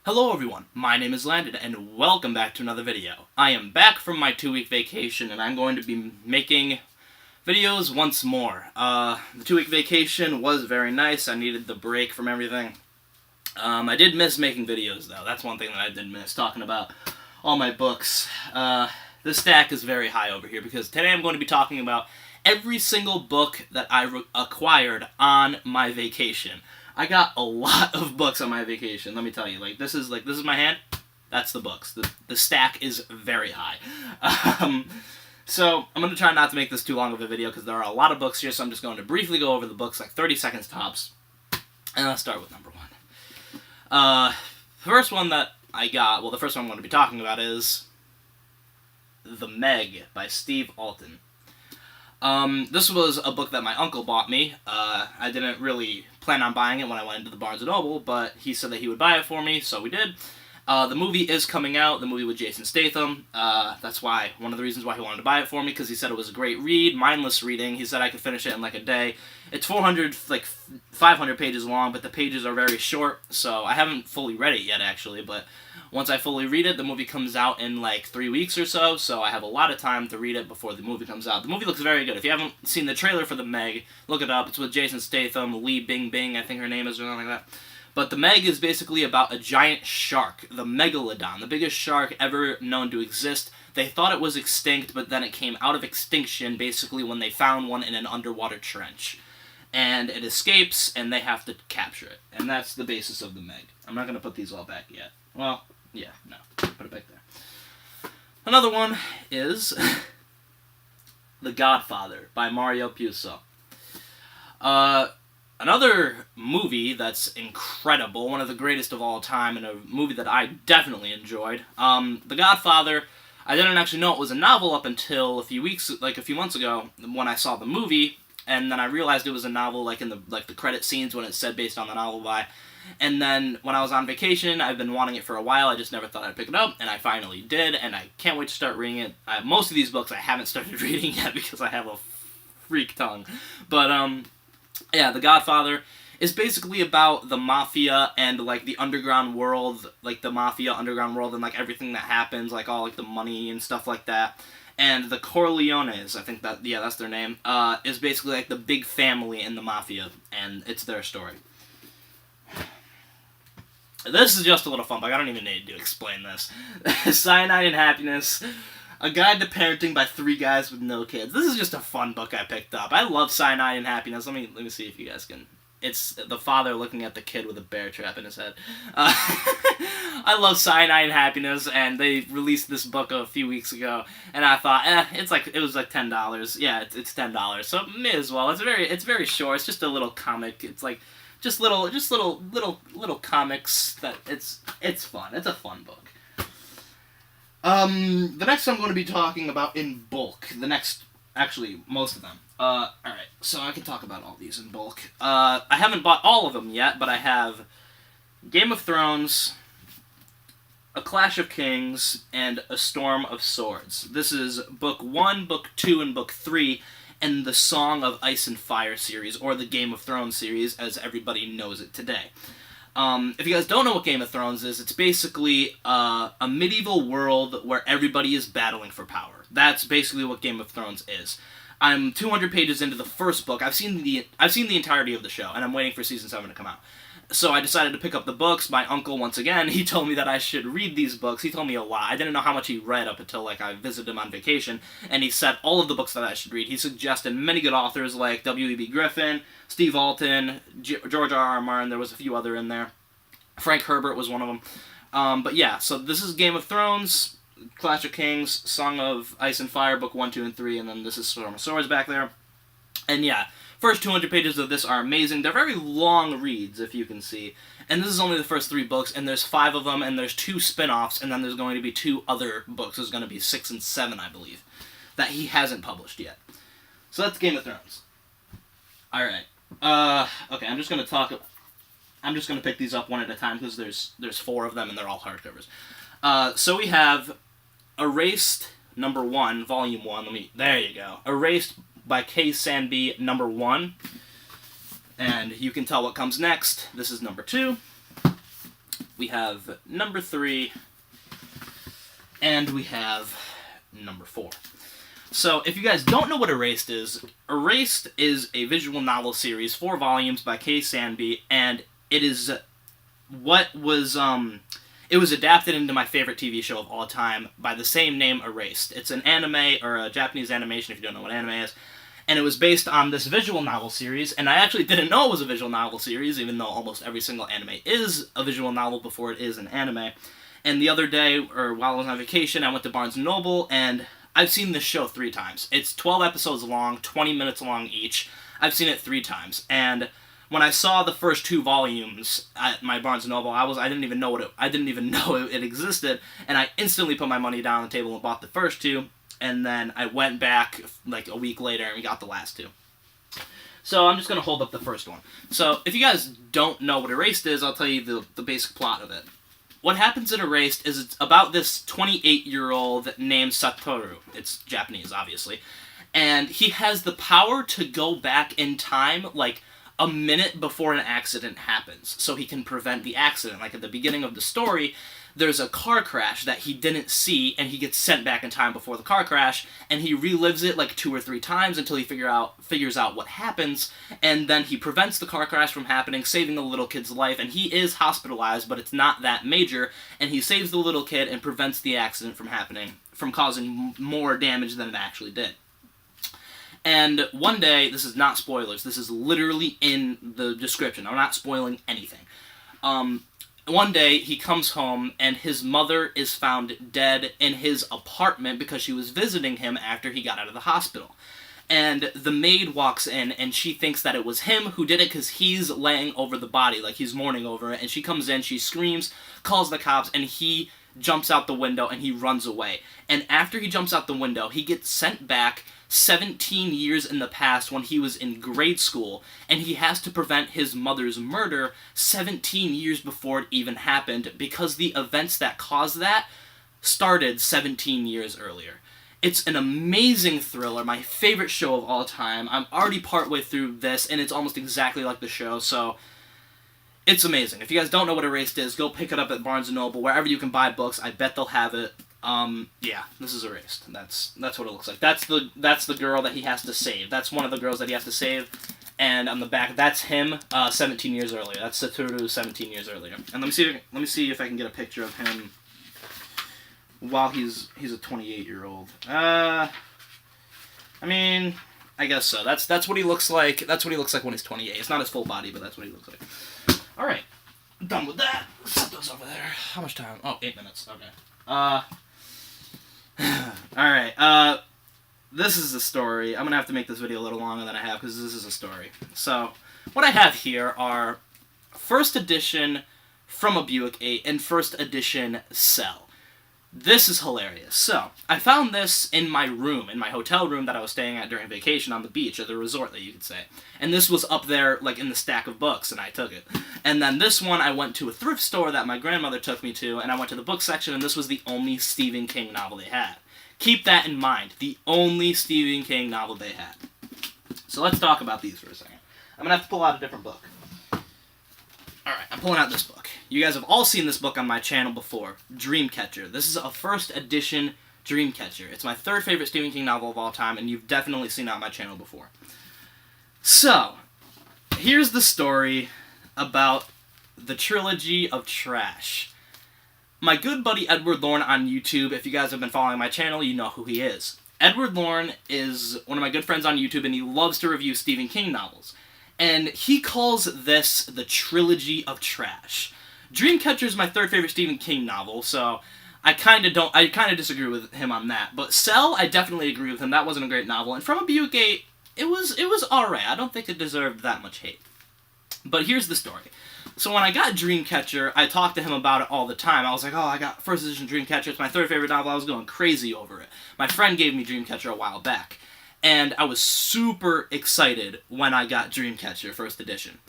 Hello everyone, my name is Landon, and welcome back to another video. I am back from my 2-week vacation, and I'm going to be making videos once more. The 2-week vacation was very nice. I needed the break from everything. I did miss making videos, though. That's one thing that I did miss, talking about all my books. The stack is very high over here, because today I'm going to be talking about every single book that I acquired on my vacation. I got a lot of books on my vacation, let me tell you. This is my hand. That's the books. The stack is very high. So, I'm going to try not to make this too long of a video, because there are a lot of books here, so I'm just going to briefly go over the books, like 30 seconds tops. And I'll start with number 1. The first one that I got, the first one I'm going to be talking about is The Meg by Steve Alton. This was a book that my uncle bought me. I didn't really plan on buying it when I went into the Barnes & Noble, but he said that he would buy it for me, so we did. The movie is coming out, the movie with Jason Statham. That's why, one of the reasons why he wanted to buy it for me, because he said it was a great read, mindless reading. He said I could finish it in like a day. It's 500 pages long, but the pages are very short, so I haven't fully read it yet, actually, but once I fully read it, the movie comes out in like 3 weeks or so, so I have a lot of time to read it before the movie comes out. The movie looks very good. If you haven't seen the trailer for The Meg, look it up. It's with Jason Statham, Lee Bing, I think her name is, or something like that. But The Meg is basically about a giant shark, the megalodon, the biggest shark ever known to exist. They thought it was extinct, but then it came out of extinction basically when they found one in an underwater trench. And it escapes, and they have to capture it. And that's the basis of The Meg. I'm not going to put these all back yet. Well, yeah, no. Put it back there. Another one is The Godfather by Mario Puzo. Another movie that's incredible, one of the greatest of all time, and a movie that I definitely enjoyed. The Godfather, I didn't actually know it was a novel up until a few months ago, when I saw the movie, and then I realized it was a novel, in the credit scenes when it said based on the novel by. And then when I was on vacation, I've been wanting it for a while. I just never thought I'd pick it up, and I finally did, and I can't wait to start reading it. Most of these books I haven't started reading yet because I have a freak tongue. But yeah, The Godfather is basically about the mafia and the underground world, the mafia underground world, and everything that happens, all the money and stuff like that. And the Corleones, I think that's their name, is basically the big family in the mafia, and it's their story. This is just a little fun book. I don't even need to explain this. Cyanide and Happiness, A Guide to Parenting by 3 Guys with No Kids. This is just a fun book I picked up. I love Cyanide and Happiness. Let me see if you guys can. It's the father looking at the kid with a bear trap in his head. I love Cyanide and Happiness, and they released this book a few weeks ago, and I thought, it was like $10. Yeah, it's $10, so may as well. It's very short. It's just a little comic. It's just little comics that it's fun. It's a fun book. The next I'm going to be talking about in bulk. Most of them. Alright, so I can talk about all these in bulk. I haven't bought all of them yet, but I have Game of Thrones, A Clash of Kings, and A Storm of Swords. This is book 1, book 2, and book 3, and the Song of Ice and Fire series, or the Game of Thrones series, as everybody knows it today. If you guys don't know what Game of Thrones is, it's basically a medieval world where everybody is battling for power. That's basically what Game of Thrones is. I'm 200 pages into the first book. I've seen the entirety of the show, and I'm waiting for season 7 to come out. So I decided to pick up the books. My uncle, once again, he told me that I should read these books. He told me a lot. I didn't know how much he read up until I visited him on vacation, and he said all of the books that I should read. He suggested many good authors like W.E.B. Griffin, Steve Alton, George R.R. Martin. There was a few other in there. Frank Herbert was one of them. But yeah, so this is Game of Thrones, Clash of Kings, Song of Ice and Fire, book 1, 2, and 3, and then this is Storm of Swords back there. And yeah, first 200 pages of this are amazing. They're very long reads, if you can see. And this is only the first 3 books, and there's 5 of them, and there's 2 spin-offs, and then there's going to be 2 other books. There's going to be 6 and 7, I believe, that he hasn't published yet. So that's Game of Thrones. Alright. Okay, I'm just going to pick these up one at a time, because there's 4 of them, and they're all hardcovers. So we have Erased, number 1, volume 1. There you go. Erased by K. Sanby, number 1. And you can tell what comes next. This is number 2. we have number 3, and we have number 4. So, if you guys don't know what Erased is a visual novel series, 4 volumes by Kay Sandby, and it is what was, it was adapted into my favorite TV show of all time by the same name, Erased. It's an anime, or a Japanese animation if you don't know what anime is, and it was based on this visual novel series, and I actually didn't know it was a visual novel series, even though almost every single anime is a visual novel before it is an anime. And the other day, or while I was on vacation, I went to Barnes & Noble, and I've seen this show 3 times. It's 12 episodes long, 20 minutes long each. I've seen it 3 times, and when I saw the first 2 volumes at my Barnes & Noble, I didn't even know it existed, and I instantly put my money down on the table and bought the first 2, and then I went back like a week later and we got the last 2. So I'm just going to hold up the first one. So if you guys don't know what Erased is, I'll tell you the basic plot of it. What happens in Erased is it's about this 28-year-old named Satoru. It's Japanese, obviously. And he has the power to go back in time, like, a minute before an accident happens, so he can prevent the accident. Like, at the beginning of the story, there's a car crash that he didn't see, and he gets sent back in time before the car crash, and he relives it like 2 or 3 times until he figures out what happens, and then he prevents the car crash from happening, saving the little kid's life, and he is hospitalized, but it's not that major, and he saves the little kid and prevents the accident from happening, from causing more damage than it actually did. And one day, this is not spoilers, this is literally in the description, I'm not spoiling anything. One day, he comes home, and his mother is found dead in his apartment because she was visiting him after he got out of the hospital. And the maid walks in, and she thinks that it was him who did it because he's laying over the body, like he's mourning over it. And she comes in, she screams, calls the cops, and he jumps out the window, and he runs away. And after he jumps out the window, he gets sent back 17 years in the past when he was in grade school, and he has to prevent his mother's murder 17 years before it even happened because the events that caused that started 17 years earlier. It's an amazing thriller, my favorite show of all time. I'm already partway through this, and it's almost exactly like the show, so it's amazing. If you guys don't know what Erased is, go pick it up at Barnes & Noble, wherever you can buy books. I bet they'll have it. Yeah, this is Erased. That's what it looks like. That's the girl that he has to save. That's one of the girls that he has to save. And on the back, that's him 17 years earlier. That's Satoru 17 years earlier. And let me see if I can get a picture of him while he's a 28-year-old. I mean, I guess so. That's what he looks like. That's what he looks like when he's 28. It's not his full body, but that's what he looks like. All right, done with that. Set those over there. How much time? Oh, 8 minutes. Okay. Alright, this is the story. I'm gonna have to make this video a little longer than I have, because this is a story. So, what I have here are first edition From a Buick 8 and first edition Cell. This is hilarious. So, I found this in my room, in my hotel room that I was staying at during vacation on the beach, or the resort that you could say. And this was up there, like, in the stack of books, and I took it. And then this one, I went to a thrift store that my grandmother took me to, and I went to the book section, and this was the only Stephen King novel they had. Keep that in mind. The only Stephen King novel they had. So let's talk about these for a second. I'm gonna have to pull out a different book. Alright, I'm pulling out this book. You guys have all seen this book on my channel before. Dreamcatcher. This is a first edition Dreamcatcher. It's my 3rd favorite Stephen King novel of all time, and you've definitely seen it on my channel before. So, here's the story about the trilogy of trash. My good buddy Edward Lorne on YouTube, if you guys have been following my channel, you know who he is. Edward Lorne is one of my good friends on YouTube, and he loves to review Stephen King novels. And he calls this the trilogy of trash. Dreamcatcher is my 3rd favorite Stephen King novel, so I kind of disagree with him on that. But Cell, I definitely agree with him. That wasn't a great novel. And From a Buick 8, it was alright. I don't think it deserved that much hate. But here's the story. So when I got Dreamcatcher, I talked to him about it all the time. I was like, oh, I got first edition Dreamcatcher. It's my 3rd favorite novel. I was going crazy over it. My friend gave me Dreamcatcher a while back. And I was super excited when I got Dreamcatcher first edition.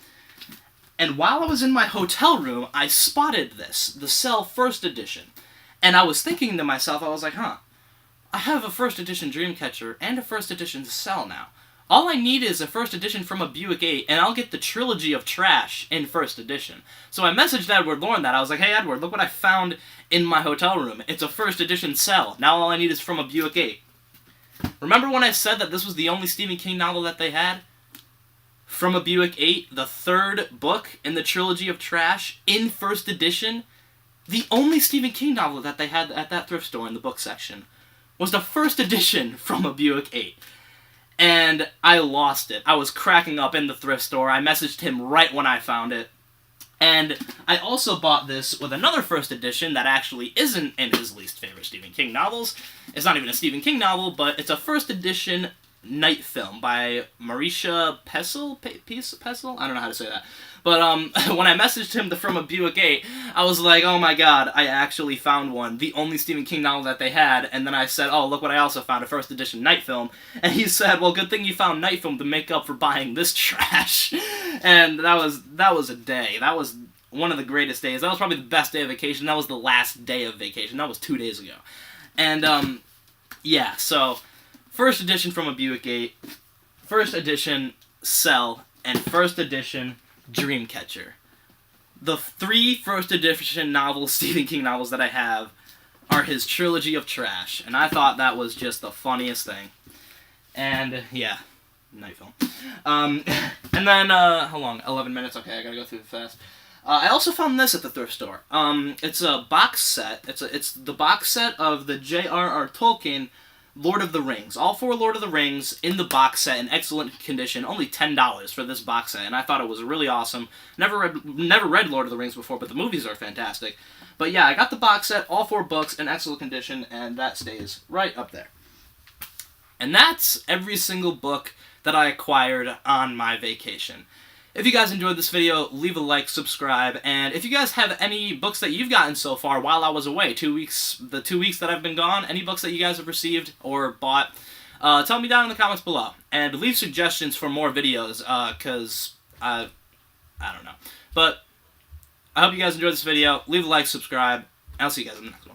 And while I was in my hotel room, I spotted this, the Cell first edition. And I was thinking to myself, I was like, I have a first edition Dreamcatcher and a first edition Cell now. All I need is a first edition from a Buick 8, and I'll get the trilogy of trash in first edition. So I messaged Edward Lauren that. I was like, hey, Edward, look what I found in my hotel room. It's a first edition cell. Now all I need is from a Buick 8. Remember when I said that this was the only Stephen King novel that they had? From a Buick 8, the third book in the trilogy of trash, in first edition. The only Stephen King novel that they had at that thrift store in the book section was the first edition from a Buick 8. And I lost it. I was cracking up in the thrift store. I messaged him right when I found it. And I also bought this with another first edition that actually isn't in his least favorite Stephen King novels. It's not even a Stephen King novel, but it's a first edition night film by Marisha Pessel? I don't know how to say that. But when I messaged him from a Buick 8, I was like, oh my god, I actually found one. The only Stephen King novel that they had. And then I said, oh, look what I also found, a first edition night film. And he said, well, good thing you found night film to make up for buying this trash. And that was a day. That was one of the greatest days. That was probably the best day of vacation. That was the last day of vacation. That was 2 days ago. And, yeah, so first edition from a Buick 8, first edition Cell, and first edition Dreamcatcher. The 3 first edition novels, Stephen King novels that I have, are his trilogy of trash, and I thought that was just the funniest thing. And, yeah, night film. And then, how long? 11 minutes? Okay, I gotta go through it fast. I also found this at the thrift store. It's a box set. It's the box set of the J.R.R. Tolkien Lord of the Rings. All 4 Lord of the Rings in the box set in excellent condition. Only $10 for this box set, and I thought it was really awesome. Never read Lord of the Rings before, but the movies are fantastic. But yeah, I got the box set, all 4 books in excellent condition, and that stays right up there. And that's every single book that I acquired on my vacation. If you guys enjoyed this video, leave a like, subscribe, and if you guys have any books that you've gotten so far while I was away, the 2 weeks that I've been gone, any books that you guys have received or bought, tell me down in the comments below. And leave suggestions for more videos, because I don't know. But I hope you guys enjoyed this video. Leave a like, subscribe, and I'll see you guys in the next one.